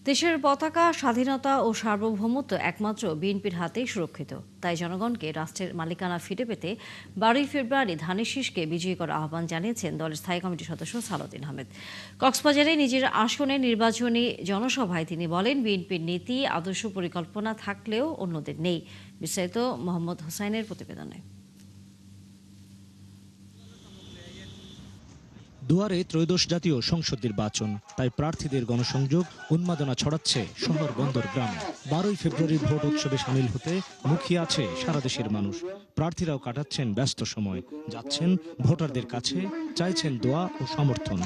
দেশের পতাকা, স্বাধীনতা ও সার্বভৌমত্ব একমাত্র বিএনপির হাতেই সুরক্ষিত। তাই জনগণকে রাষ্ট্রের মালিকানা ফিরে পেতে 12 ফেব্রুয়ারি ধানের শীষকে বিজয়ী করার আহ্বান জানিয়েছেন দলের স্থায়ী কমিটির সদস্য সালাউদ্দিন আহমেদ। কক্সবাজারে নিজের আসনে নির্বাচনী জনসভায় তিনি বলেন, বিএনপির নীতি, আদর্শ, পরিকল্পনা থাকলেও অন্যদের নেই। বিস্তারিত মোহাম্মদ হোসাইনের প্রতিবেদনে। দুয়ারে ত্রয়োদশ জাতীয় সংসদ নির্বাচন, তাই প্রার্থীদের গণসংযোগ উন্মাদনা ছড়াচ্ছে শহর বন্দর গ্রামে। 12 ফেব্রুয়ারি ভোট উৎসবে সামিল হতে মুখিয়ে আছে সারা দেশের মানুষ। প্রার্থীরাও কাটাচ্ছেন ব্যস্ত সময়, যাচ্ছেন ভোটারদের কাছে, চাইছেন দোয়া ও সমর্থন।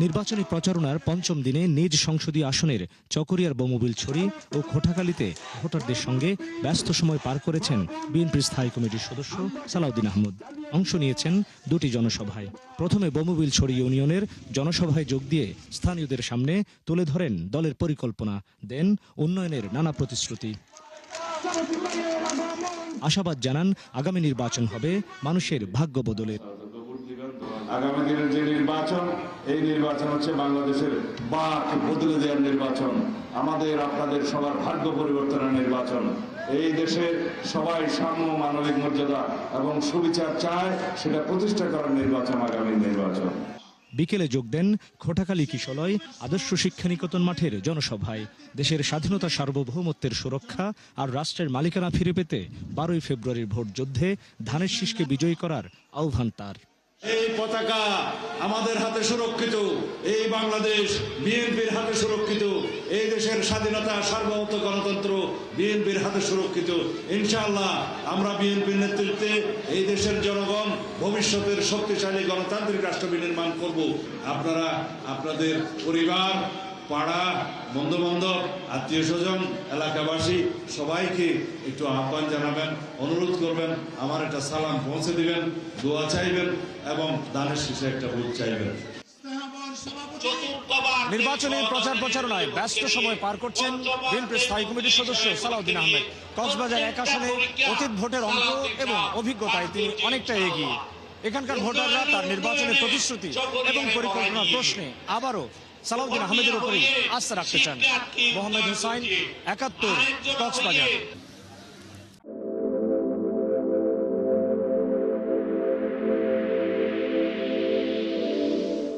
নির্বাচনী প্রচারণার পঞ্চম দিনে নিজ সংসদীয় আসনের চকরিয়ার বমুবিলছড়ি ও খোটাখালীতে ভোটারদের সঙ্গে ব্যস্ত সময় পার করেছেন বিএনপির স্থায়ী কমিটির সদস্য সালাউদ্দিন আহমেদ। অংশ নিয়েছেন দুটি জনসভায়। প্রথমে বমুবিলছড়ি ইউনিয়নের জনসভায় যোগ দিয়ে স্থানীয়দের সামনে তুলে ধরেন দলের পরিকল্পনা, দেন উন্নয়নের নানা প্রতিশ্রুতি। আশাবাদ জানান, আগামী নির্বাচন হবে মানুষের ভাগ্য বদলের। আগামী দিনের যে নির্বাচন, এই নির্বাচন হচ্ছে বাংলাদেশের বাক বদলে দেওয়ার নির্বাচন, আমাদের আপনাদের সবার ভাগ্য পরিবর্তনের নির্বাচন। এই দেশের সবাই সাম্য, মানবিক মর্যাদা এবং সুবিচার চায়, সেটা প্রতিষ্ঠা করার নির্বাচন আগামী নির্বাচন। বিকেলে যোগ দেন খোটাখালী কিশলয় আদর্শ শিক্ষানিকেতন মাঠের জনসভায়। দেশের স্বাধীনতা, সার্বভৌমত্বের সুরক্ষা আর রাষ্ট্রের মালিকানা ফিরে পেতে 12 ফেব্রুয়ারির ভোট যুদ্ধে ধানের শীষকে বিজয়ী করার আহ্বান তার। এই পতাকা আমাদের হাতে সুরক্ষিত, এই বাংলাদেশ বিএনপির হাতে সুরক্ষিত, এই দেশের স্বাধীনতা, সার্বভৌমত্ব, গণতন্ত্র বিএনপির হাতে সুরক্ষিত। ইনশাআল্লাহ আমরা বিএনপির নেতৃত্বে এই দেশের জনগণ ভবিষ্যতের শক্তিশালী গণতান্ত্রিক রাষ্ট্র বিনির্মাণ করব। আপনারা আপনাদের পরিবার, পাড়া, বন্ধুবান্ধব, আত্মীয় স্বজন, এলাকাবাসী সবাইকে একটু আহ্বান জানাবেন, অনুরোধ করবেন, আমার একটা সালাম পৌঁছে দিবেন, দোয়া চাইবেন এবং দানের শীষে একটা ভোট চাইবেন। নির্বাচনী প্রচারণায় ব্যস্ত সময় পার করছেন বিএনপির স্থায়ী কমিটির সদস্য সালাউদ্দিন আহমেদ। কক্সবাজার এক আসনে অতীত ভোটের অঙ্ক এবং অভিজ্ঞতায় তিনি অনেকটা এগিয়ে। এখানকার ভোটাররা তার নির্বাচনের প্রতিশ্রুতি এবং পরিকল্পনার প্রশ্নে আবারও সালাউদ্দিন আহমেদের উপরেই আস্থা রাখতে চান। মোহাম্মদ হুসাইন, 71, কক্সবাজার।